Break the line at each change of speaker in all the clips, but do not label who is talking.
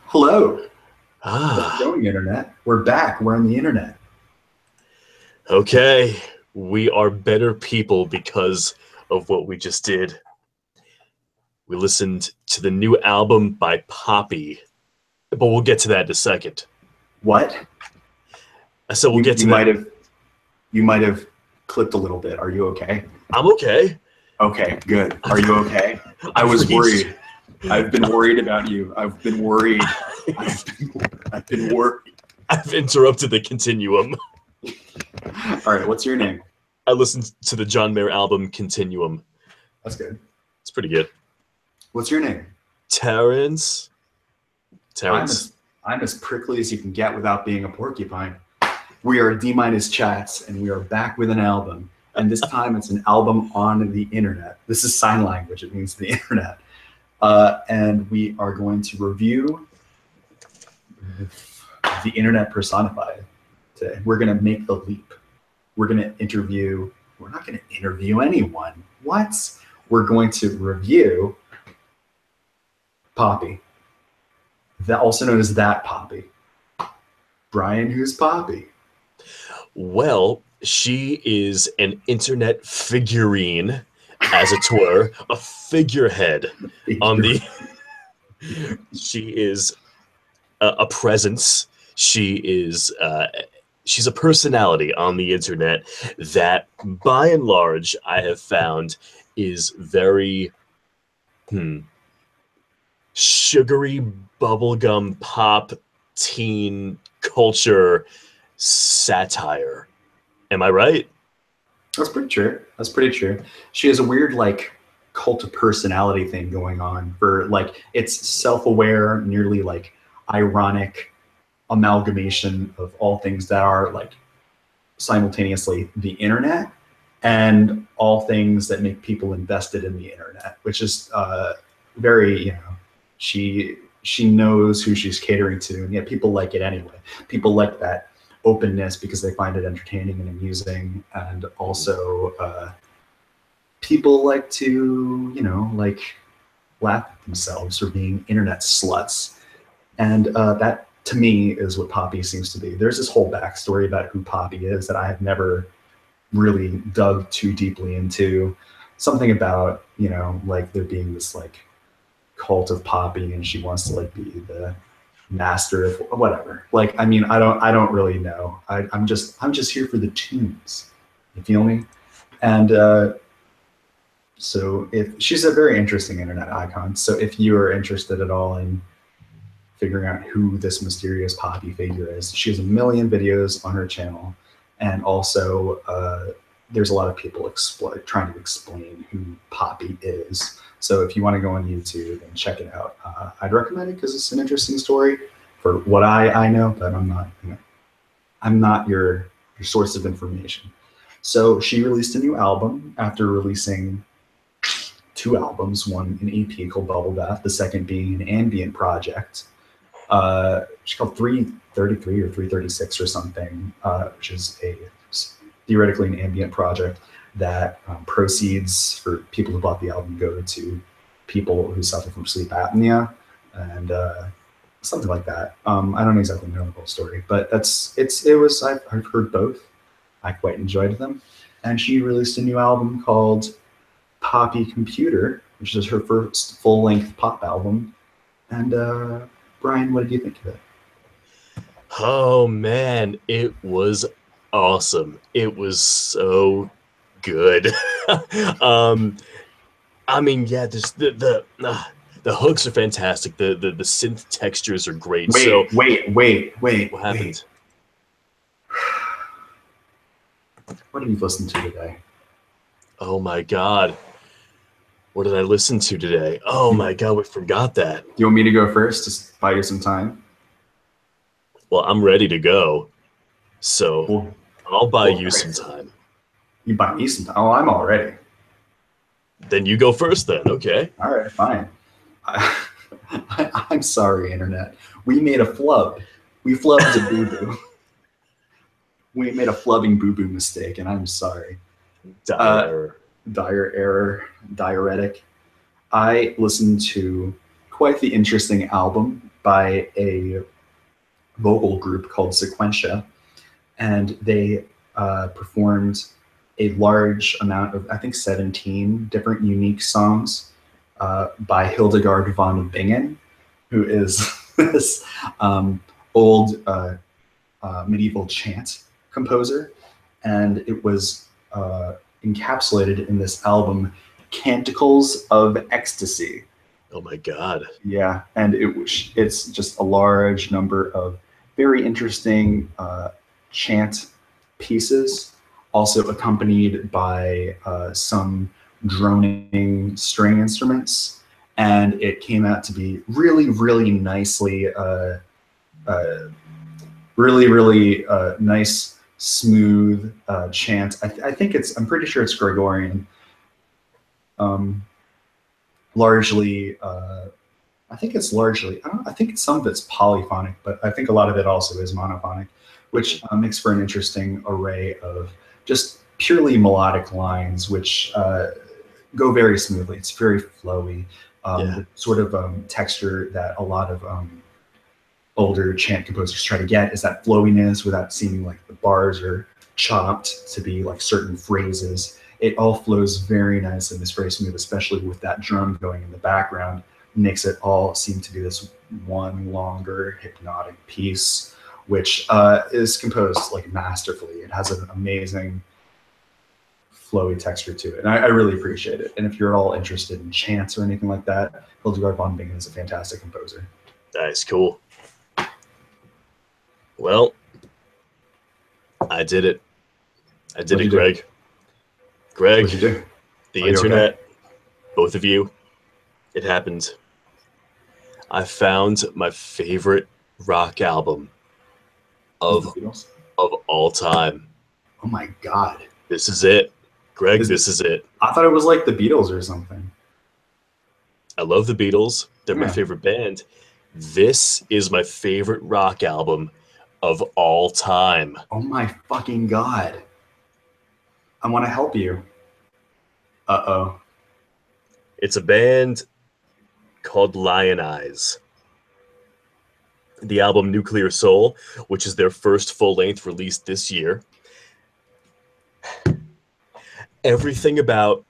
Hello. How's it
Ah,
going, Internet? We're back. We're on the Internet.
okay. We are better people because of what we just did. We listened to the new album by Poppy, but we'll get to that in a second.
What?
I said we'll
You
get
you
to that.
might have you might have clipped a little bit. Are you okay?
I'm okay.
Okay, good. Are you okay? I
I've
was
reached.
worried. I've been worried about you. I've been worried. I've been worried.
I've interrupted the continuum.
All right, what's your name?
I listened to the John Mayer album Continuum.
That's good.
It's pretty good.
What's your name?
Terrence.
I'm
Terrence.
as I'm as prickly as you can get without being a porcupine. We are D-minus chats, and we are back with an album. And this time, it's an album on the internet. This is sign language. It means the internet. And we are going to review the internet personified today. We're going to make the leap. We're going to interview. We're not going to interview anyone. What? We're going to review Poppy, that also known as That Poppy. Brian, who's Poppy?
Well, she is an internet figurine, as it were, a figurehead on the. She is a presence. She's a personality on the internet that, by and large, I have found is very sugary bubblegum pop teen culture satire. Am I right?
That's pretty true. That's pretty true. She has a weird like cult of personality thing going on for like it's self-aware, nearly like ironic amalgamation of all things that are like simultaneously the internet and all things that make people invested in the internet, which is very, she knows who she's catering to, and yet people like it anyway. People like that openness because they find it entertaining and amusing, and also people like to, like laugh at themselves for being internet sluts, and that to me is what Poppy seems to be. There's this whole backstory about who Poppy is that I have never really dug too deeply into. Something about, like there being this like cult of Poppy, and she wants to like be the master of whatever. Like, I mean, I don't really know. I'm just here for the tunes. You feel me? And so if she's a very interesting internet icon. So if you are interested at all in figuring out who this mysterious Poppy figure is, she has a million videos on her channel, and also there's a lot of people trying to explain who Poppy is. So if you want to go on YouTube and check it out, I'd recommend it because it's an interesting story for what I know, but I'm not your source of information. So she released a new album after releasing two albums, one an EP called Bubble Bath, the second being an ambient project. She's called 333 or 336 or something, which is theoretically an ambient project that proceeds for people who bought the album go to people who suffer from sleep apnea and something like that. I don't exactly know the whole story, but I've heard both. I quite enjoyed them, and she released a new album called Poppy.Computer, which is her first full-length pop album. And Brian, what did you think of it?
Oh man, it was awesome. It was so good. um, I mean, yeah, the hooks are fantastic. The synth textures are great. So what
Wait.
happened?
What did you listen to today?
Oh my god, what did I listen to today? Oh
You,
my god, we forgot that.
you want me to go first? Just buy you some time.
Well, I'm ready to go, so
Well,
I'll buy
well,
you some
great.
time.
You buy me some time. Oh, I'm all ready.
Then you go first. Then okay.
All right, fine. I'm sorry, internet. We made a flub. We flubbed a boo boo. We made a flubbing boo boo mistake, and I'm sorry.
Dire
Uh,
error.
dire error, diuretic. I listened to quite the interesting album by a vocal group called Sequentia, and they performed a large amount of, I think, 17 different unique songs by Hildegard von Bingen, who is this old medieval chant composer, and it was encapsulated in this album, Canticles of Ecstasy.
Oh my God.
Yeah, and it's just a large number of very interesting chant pieces, also accompanied by some droning string instruments, and it came out to be really, really nicely, really nice, smooth chant. I think I'm pretty sure it's Gregorian. Largely, I think it's largely, I think some of it's polyphonic, but I think a lot of it also is monophonic, which makes for an interesting array of just purely melodic lines, which go very smoothly. It's very flowy. The sort of texture that a lot of older chant composers try to get is that flowiness without seeming like the bars are chopped to be like certain phrases. It all flows very nice and is very smooth, especially with that drum going in the background. Makes it all seem to be this one longer hypnotic piece, which is composed like masterfully. It has an amazing flowy texture to it, and I really appreciate it. And if you're at all interested in chants or anything like that, Hildegard von Bingen is a fantastic composer.
That's cool. Well, I did it. I did it, Greg. Greg,
What'd you do?
The internet, both of you, it happened. I found my favorite rock album of all time.
Oh my God.
This is it. Greg, this is it.
I thought it was like the Beatles or something.
I love the Beatles. They're my favorite band. This is my favorite rock album of all time.
Oh my fucking God. I want to help you. Uh-oh.
It's a band called Lion Eyes. The album Nuclear Soul, which is their first full-length released this year. Everything about,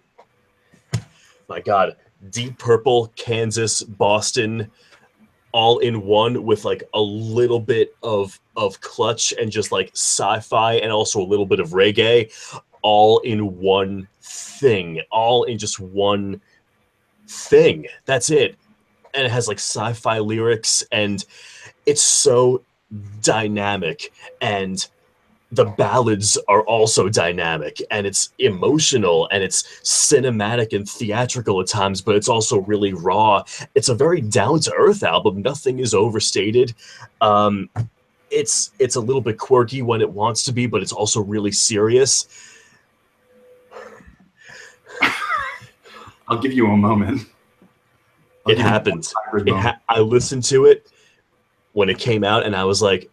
my God, Deep Purple, Kansas, Boston, all in one with like a little bit of clutch and just like sci-fi and also a little bit of reggae, all in one thing, all in just one thing. That's it. And it has like sci-fi lyrics, and it's so dynamic, and the ballads are also dynamic, and it's emotional, and it's cinematic and theatrical at times, but it's also really raw. It's a very down-to-earth album. Nothing is overstated. It's a little bit quirky when it wants to be, but it's also really serious.
I'll give you a moment.
It happened. I listened to it when it came out, and I was like,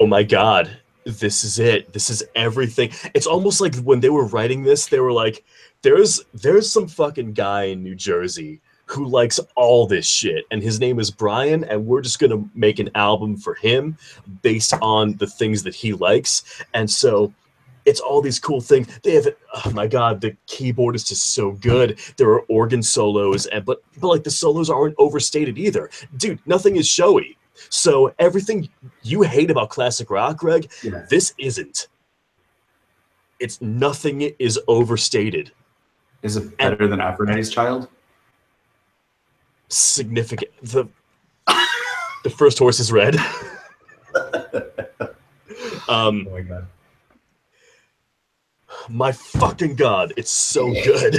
oh my God, this is it. This is everything. It's almost like when they were writing this, they were like, there's some fucking guy in New Jersey who likes all this shit, and his name is Brian, and we're just gonna make an album for him based on the things that he likes. And so it's all these cool things. They have, oh my God, the keyboardist is so good. There are organ solos, but like the solos aren't overstated either. Dude, nothing is showy. So everything you hate about classic rock, Greg, this isn't. It's nothing is overstated.
Is it better than Aphrodite's Child?
Significant. The first horse is red.
Oh my God.
My fucking God, it's so good.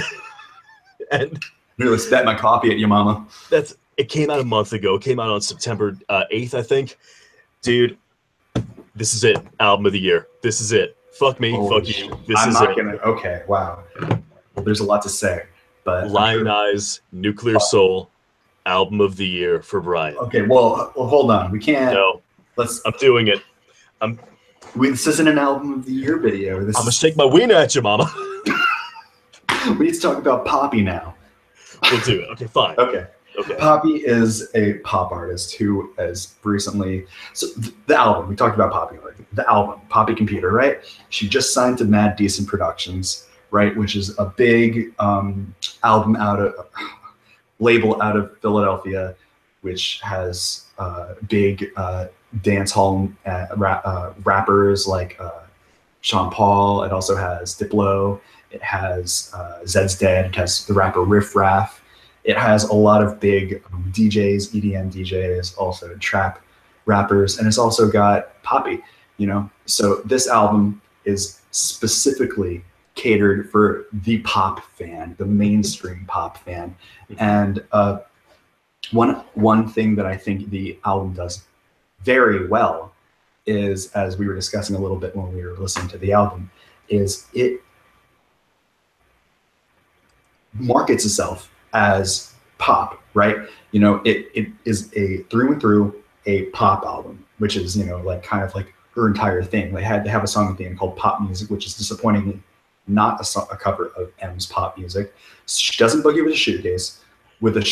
And
nearly spat my coffee at you, mama.
It came out a month ago. It came out on September 8th, I think. Dude, this is it. Album of the year. This is it. Fuck me. Fuck you. This is it.
Okay, wow. Well, there's a lot to say. But
Lion Eyes, Nuclear Soul, album of the year for Brian.
Okay, well, hold on. We can't.
No. I'm doing it.
This isn't an album of the year video.
I'm gonna shake my wiener at you, mama.
We need to talk about Poppy now.
We'll do it. Okay, fine.
Okay.
Okay.
Poppy is a pop artist who has recently, so the album, we talked about Poppy already, the album, Poppy.Computer, right? She just signed to Mad Decent Productions, right? Which is a big album label out of Philadelphia, which has big dance hall rappers like Sean Paul. It also has Diplo. It has Zed's Dead. It has the rapper Riff Raff. It has a lot of big DJs, EDM DJs, also trap rappers, and it's also got Poppy, you know? So this album is specifically catered for the pop fan, the mainstream pop fan. And one thing that I think the album does very well is, as we were discussing a little bit when we were listening to the album, is it markets itself as pop, right? You know, it is a through and through a pop album, which is, you know, like kind of like her entire thing. They had to have a song at the end called Pop Music, which is disappointingly not a cover of M's pop music. She doesn't boogie with a suitcase, with a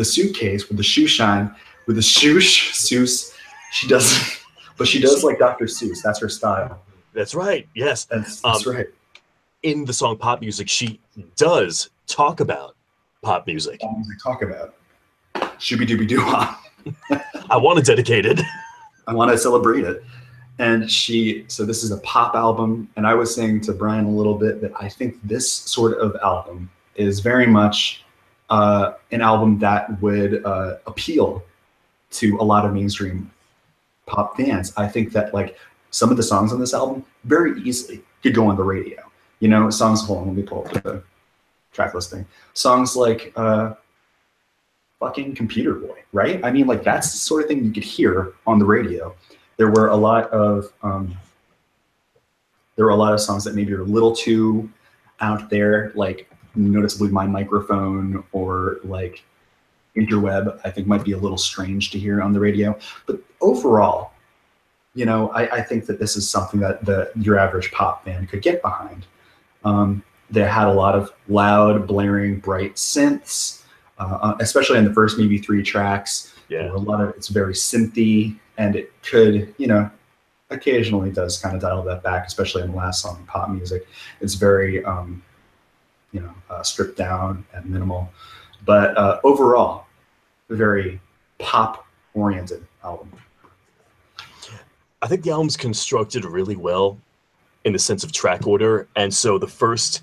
suitcase, with a shoe shine, with a Seuss. She doesn't, but she does like Dr. Seuss. That's her style.
That's right. Yes.
That's right.
In the song Pop Music, she does talk about pop music.
Pop music talk about. Shooby dooby doo.
I want to dedicate it.
I want to celebrate it. And so this is a pop album. And I was saying to Brian a little bit that I think this sort of album is very much an album that would appeal to a lot of mainstream pop fans. I think that like some of the songs on this album very easily could go on the radio. You know, songs, hold on, let me pull up the track listing. Songs like fucking Computer Boy, right? I mean, like that's the sort of thing you could hear on the radio. There were a lot of songs that maybe are a little too out there, like noticeably My Microphone or like Interweb, I think might be a little strange to hear on the radio. But overall, you know, I think that this is something that your average pop fan could get behind. They had a lot of loud, blaring, bright synths, especially on the first maybe 3 tracks.
Yeah.
There were a lot of, it's very synthy, and it could, you know, occasionally does kind of dial that back, especially in the last song, Pop Music. It's very, you know, stripped down and minimal. But overall, a very pop-oriented album.
I think the album's constructed really well in the sense of track order, and so the first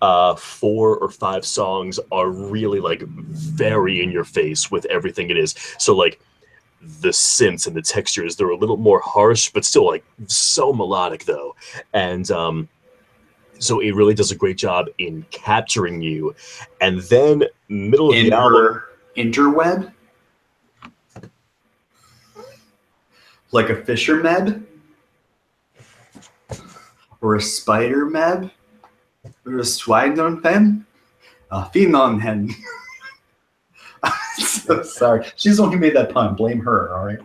4 or 5 songs are really like very in your face with everything it is. So like the synths and the textures, they're a little more harsh, but still like so melodic though. And so it really does a great job in capturing you. And then middle of the album,
interweb, like a fisher meb, or a spider meb, or a swagnon pen, a phenon hen. I'm so sorry. She's the one who made that pun. Blame her, all right?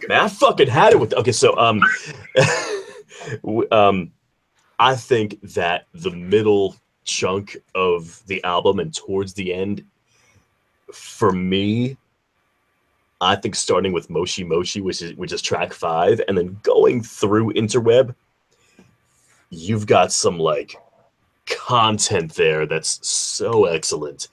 Man, I fucking had it with. Okay, so I think that the middle chunk of the album and towards the end, for me, I think starting with Moshi Moshi, which is track 5, and then going through Interweb, you've got some like content there that's so excellent.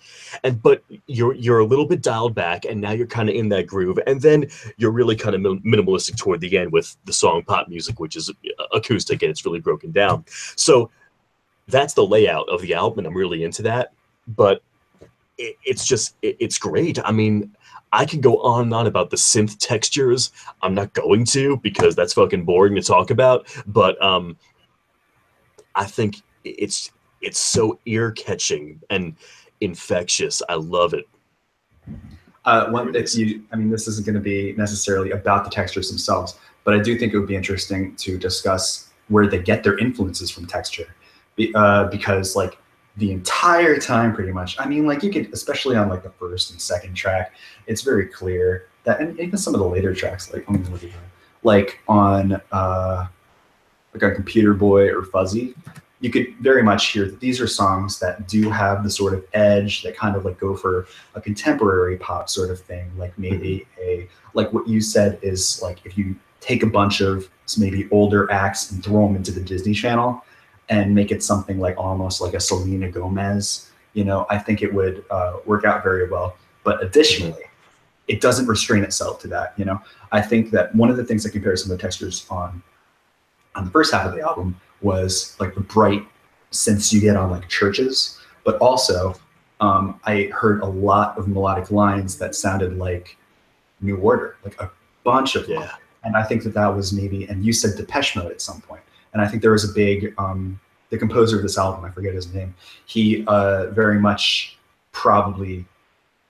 But you're a little bit dialed back, and now you're kind of in that groove, and then you're really kind of minimalistic toward the end with the song Pop Music, which is acoustic and it's really broken down. So that's the layout of the album, and I'm really into that. But it's great. I mean, I can go on and on about the synth textures. I'm not going to, because that's fucking boring to talk about. But I think it's so ear-catching and infectious. I love it.
I mean, this isn't going to be necessarily about the textures themselves, but I do think it would be interesting to discuss where they get their influences from texture, because like the entire time, pretty much, I mean, like you could, especially on like the first and second track, it's very clear that, and even some of the later tracks, like on Computer Boy or Fuzzy, you could very much hear that these are songs that do have the sort of edge that kind of like go for a contemporary pop sort of thing, like maybe like what you said is like if you take a bunch of maybe older acts and throw them into the Disney Channel and make it something like almost like a Selena Gomez, you know, I think it would work out very well. But additionally, it doesn't restrain itself to that. You know, I think that one of the things that compares some of the textures on the first half of the album was like the bright synths you get on like churches, but also I heard a lot of melodic lines that sounded like New Order, like a bunch of them. And I think that that was maybe, and you said Depeche Mode at some point. And I think there was a big, the composer of this album, I forget his name, he very much probably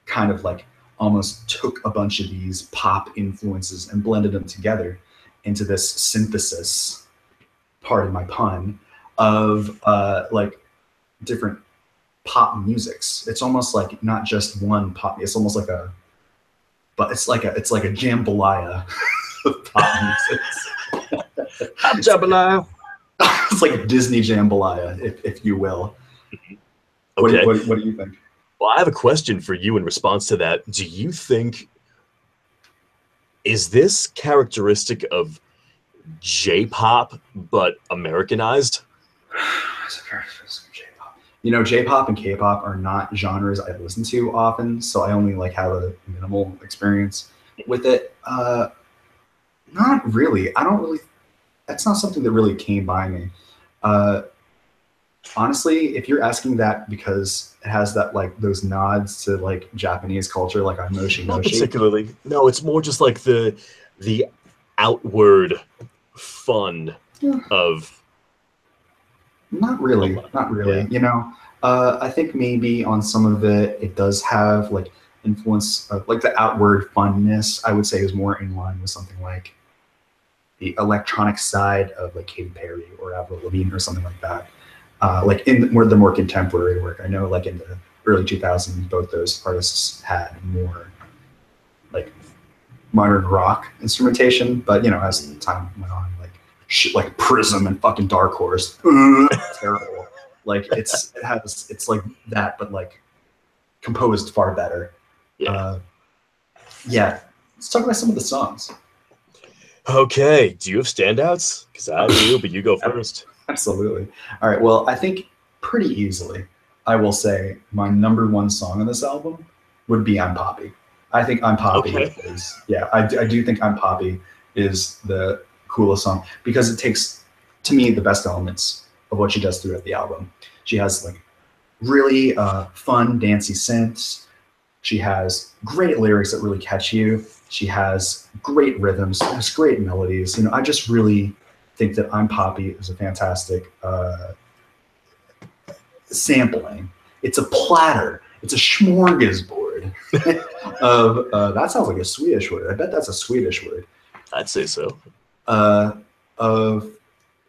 kind of like almost took a bunch of these pop influences and blended them together into this synthesis, pardon my pun, of like different pop musics. It's almost like not just one pop, it's almost like a, but it's like a jambalaya of pop musics.
Jambalaya.
It's like Disney jambalaya, if you will.
Okay.
What do you think?
Well, I have a question for you in response to that. Do you think, is this characteristic of J-pop but Americanized?
You know, J-pop and K-pop are not genres I listen to often, so I only like have a minimal experience with it. Not really. I don't really. That's not something that really came by me. Honestly, if you're asking that because it has that like those nods to like Japanese culture, like I'm Moshi
Not
Moshi.
particularly. No, it's more just like the outward fun of.
Not really.
Yeah.
You know, I think maybe on some of it does have like influence of like the outward funness. I would say is more in line with something like the electronic side of like Katy Perry or Avril Lavigne or something like that. Like in the more contemporary work, I know like in the early 2000s, both those artists had more like modern rock instrumentation, but you know, as time went on, like shit like Prism and fucking Dark Horse, terrible. Like it's like that, but like composed far better.
Yeah.
Yeah. Let's talk about some of the songs.
Okay. Do you have standouts? Because I do, but you go first.
Absolutely. All right. Well, I think pretty easily, I will say my number one song on this album would be I'm Poppy. I think I'm Poppy is, yeah, I do think I'm Poppy is the coolest song because it takes, to me, the best elements of what she does throughout the album. She has like really fun, dancey synths. She has great lyrics that really catch you. She has great rhythms, has great melodies. You know, I just really think that I'm Poppy is a fantastic sampling. It's a platter. It's a smorgasbord of that sounds like a Swedish word. I bet that's a Swedish word.
I'd say so.
Of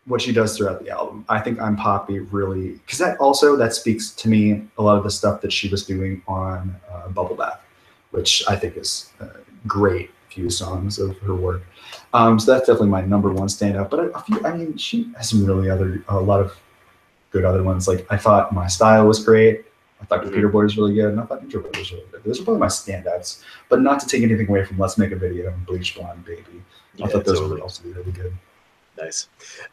what she does throughout the album. I think I'm Poppy really, because that speaks to me a lot of the stuff that she was doing on Bubble Bath, which I think is a great few songs of her work. So that's definitely my number one standout. But I mean, she has some really a lot of good other ones. Like I thought My Style was great. I thought Computer Boy was really good, and I thought Intro Boy was really good. Those are probably my standouts. But not to take anything away from Let's Make a Video and Bleach Blonde Baby. I thought those were also really good.
Nice.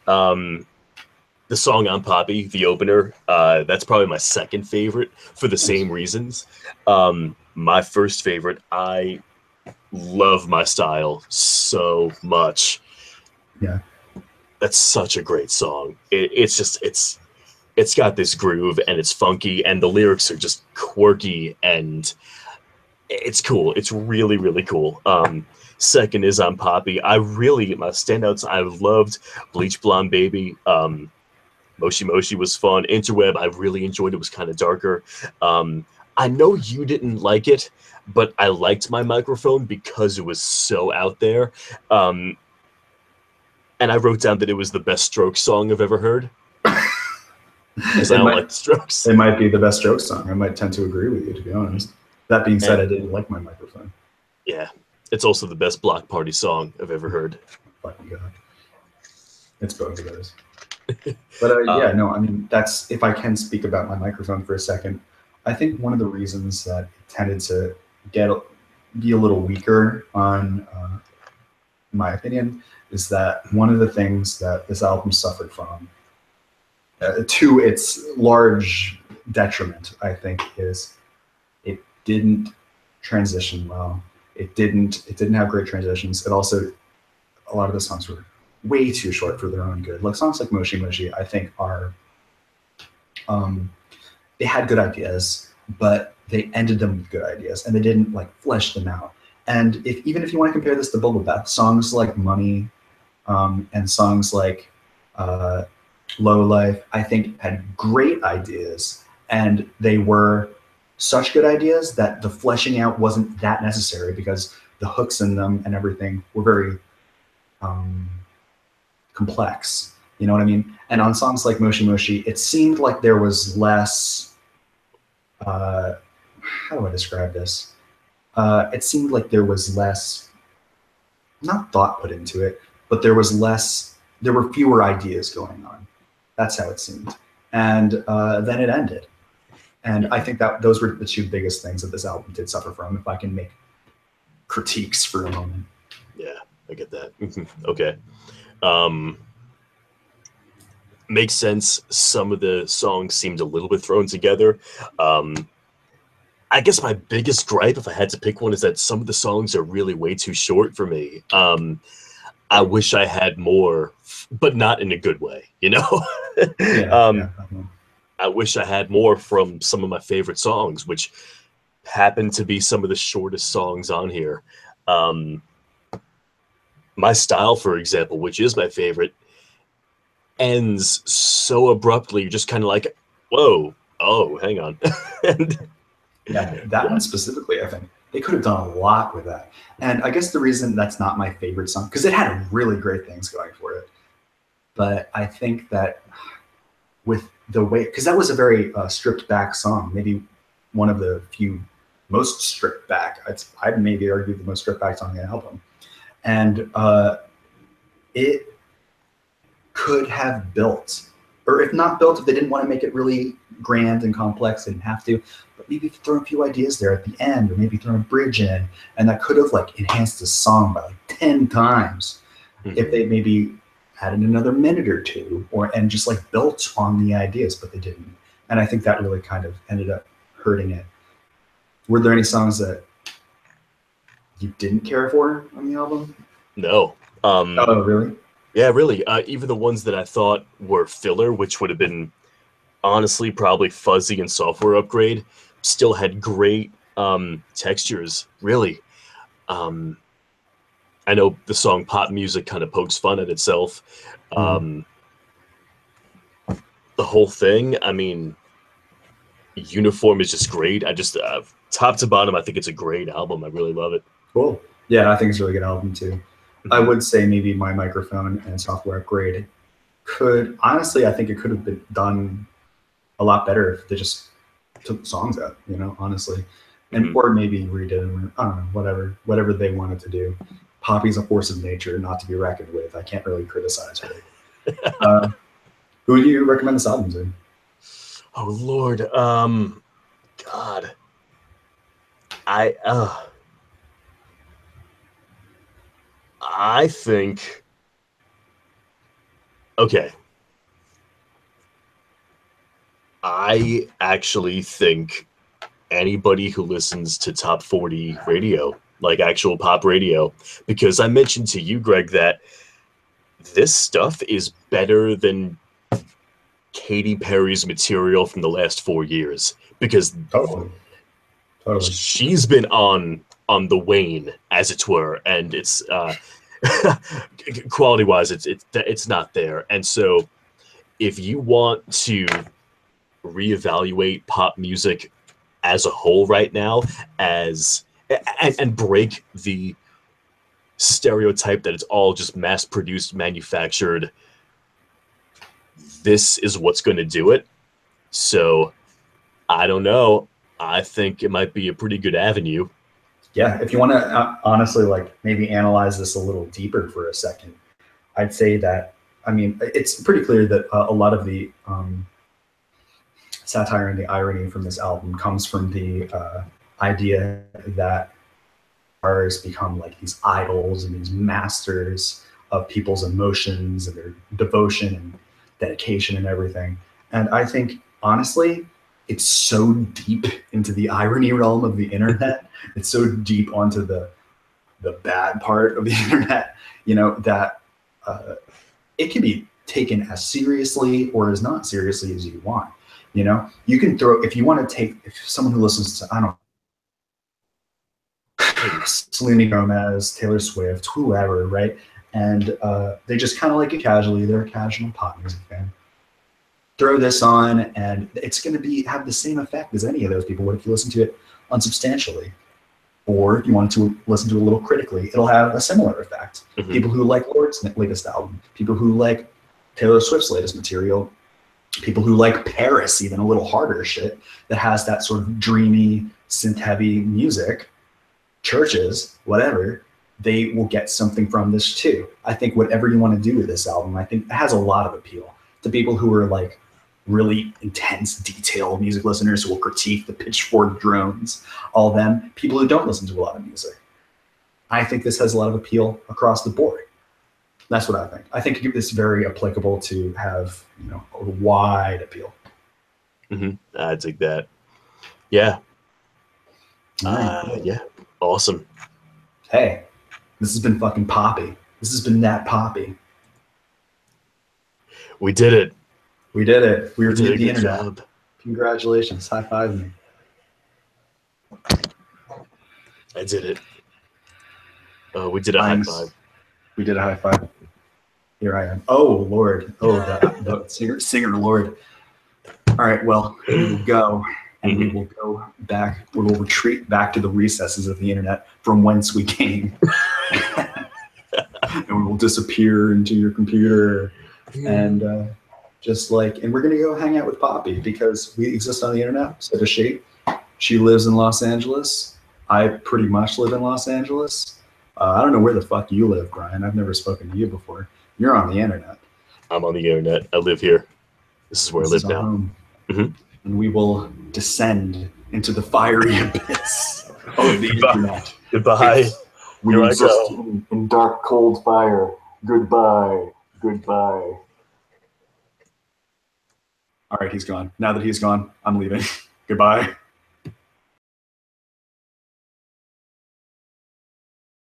The song I'm Poppy, the opener, that's probably my second favorite for the same reasons. My first favorite, I love My Style so much.
Yeah.
That's such a great song. It's got this groove and it's funky and the lyrics are just quirky and it's cool. It's really, really cool. Second is I'm Poppy. My standouts, I loved Bleach Blonde Baby. Moshi Moshi was fun. Interweb, I really enjoyed. It was kind of darker. I know you didn't like it, but I liked My Microphone because it was so out there. And I wrote down that it was the best Strokes song I've ever heard. Because I don't like the Strokes.
It might be the best Strokes song. I might tend to agree with you, to be honest. That being said, I didn't like My Microphone.
Yeah. It's also the best Block Party song I've ever heard.
Fucking God. It's both of those. But yeah,
Um,
no, I mean, that's, if I can speak about my microphone for a second, I think one of the reasons that it tended to get be a little weaker on, in my opinion, is that one of the things that this album suffered from, to its large detriment, I think, is it didn't transition well. It didn't have great transitions. It also, a lot of the songs were way too short for their own good. Like songs like Moshi Moshi, I think are, um, they had good ideas, but they ended them with good ideas, and they didn't like flesh them out. And even if you want to compare this to Bubble Bath, songs like Money, and songs like uh, Low Life, I think had great ideas, and they were such good ideas that the fleshing out wasn't that necessary because the hooks in them and everything were very um, complex. You know what I mean? And on songs like Moshi Moshi, it seemed like there was less. Uh, how do I describe this? It seemed like there was less, not thought put into it, but there was less. There were fewer ideas going on. That's how it seemed. And then it ended. And I think that those were the two biggest things that this album did suffer from. If I can make critiques for a moment.
yeah, I get that. Okay. Um, Makes sense. Some of the songs seemed a little bit thrown together. Um, I guess my biggest gripe, if I had to pick one, is that some of the songs are really way too short for me. I wish I had more, but not in a good way, you know?
Yeah, yeah.
um, I wish I had more from some of my favorite songs, which happen to be some of the shortest songs on here. Um, My Style, for example, which is my favorite, ends so abruptly. You're just kind of like, whoa, oh, hang on. And
Yeah, that
yeah,
one specifically, I think they could have done a lot with that. And I guess the reason that's not my favorite song, because it had really great things going for it, but I think that with the way, because that was a very stripped back song, maybe one of the few most stripped back. I'd maybe argue the most stripped back song on the album, and it could have built, or if not built, if they didn't want to make it really grand and complex, they didn't have to, but maybe throw a few ideas there at the end, or maybe throw a bridge in, and that could have like enhanced the song by like 10 times if they maybe added another minute or two, or and just like built on the ideas, but they didn't. And I think that really kind of ended up hurting it. Were there any songs that you didn't care for on the album?
no.
Oh, really?
Yeah, really. Even the ones that I thought were filler, which would have been honestly probably Fuzzy and Software Upgrade, still had great textures, really. Um, I know the song Pop Music kind of pokes fun at itself.
Mm.
Um, the whole thing, I mean, Uniform is just great. I just, top to bottom, I think it's a great album. I really love it.
Cool. Yeah, I think it's a really good album too. I
Mhm.
would say maybe My Microphone and Software Upgrade could, honestly, I think it could have been done a lot better if they just took the songs out, you know, honestly. And
Mhm.
or maybe redid them, or I don't know, whatever they wanted to do. Poppy's a force of nature, not to be reckoned with. I can't really criticize her. Who do you recommend this album to?
Oh Lord, God, I uh, I think okay. I actually think anybody who listens to top 40 radio, like actual pop radio, because I mentioned to you, Greg, that this stuff is better than Katy Perry's material from the last 4 years because
Totally, totally.
she's been on the wane, as it were, and it's quality wise, it's not there. And so, if you want to reevaluate pop music as a whole right now, as and break the stereotype that it's all just mass produced, manufactured, this is what's going to do it. So I don't know. I think it might be a pretty good avenue.
Yeah, if you want to honestly like maybe analyze this a little deeper for a second, I'd say that I mean, it's pretty clear that a lot of the satire and the irony from this album comes from the idea that artists become like these idols and these masters of people's emotions and their devotion and dedication and everything. And I think, honestly, it's so deep into the irony realm of the internet. It's so deep onto the bad part of the internet, you know, that it can be taken as seriously or as not seriously as you want. You know, you can throw, if you want to take, if someone who listens to, I don't know, Selena Gomez, Taylor Swift, whoever, right? And they just kind of like it casually. They're a casual pop music fan. Throw this on, and it's going to have the same effect as any of those people would if you listen to it unsubstantially. Or if you want to listen to it a little critically, it'll have a similar effect. Mm-hmm. People who like Lord's latest album, people who like Taylor Swift's latest material, people who like Paris, even a little harder shit that has that sort of dreamy, synth-heavy music, churches, whatever, they will get something from this too. I think whatever you want to do with this album, I think it has a lot of appeal to people who are like really intense, detailed music listeners who will critique the pitchfork drones, all them, people who don't listen to a lot of music. I think this has a lot of appeal across the board. That's what I think. I think it's very applicable to have, you know, a wide appeal.
Mm-hmm. I dig that. Yeah. Yeah. Awesome.
Hey, this has been fucking Poppy. This has been that Poppy.
We did it.
We did it. We
did
the internet. Job. Congratulations. High five me.
I did it. We did a high five.
We did a high five. Here I am. Oh, Lord. Oh, the singer Lord. All right, well, we will go, and we will go back. We will retreat back to the recesses of the internet from whence we came. And we will disappear into your computer. And and we're going to go hang out with Poppy because we exist on the internet. So does she. She lives in Los Angeles. I pretty much live in Los Angeles. I don't know where the fuck you live, Brian. I've never spoken to you before. You're on the internet.
I'm on the internet. I live here. This is where I live now.
Mm-hmm. And we will descend into the fiery abyss of the internet.
Goodbye.
We exist in dark, cold fire. Goodbye. Goodbye. All right, he's gone. Now that he's gone, I'm leaving. Goodbye.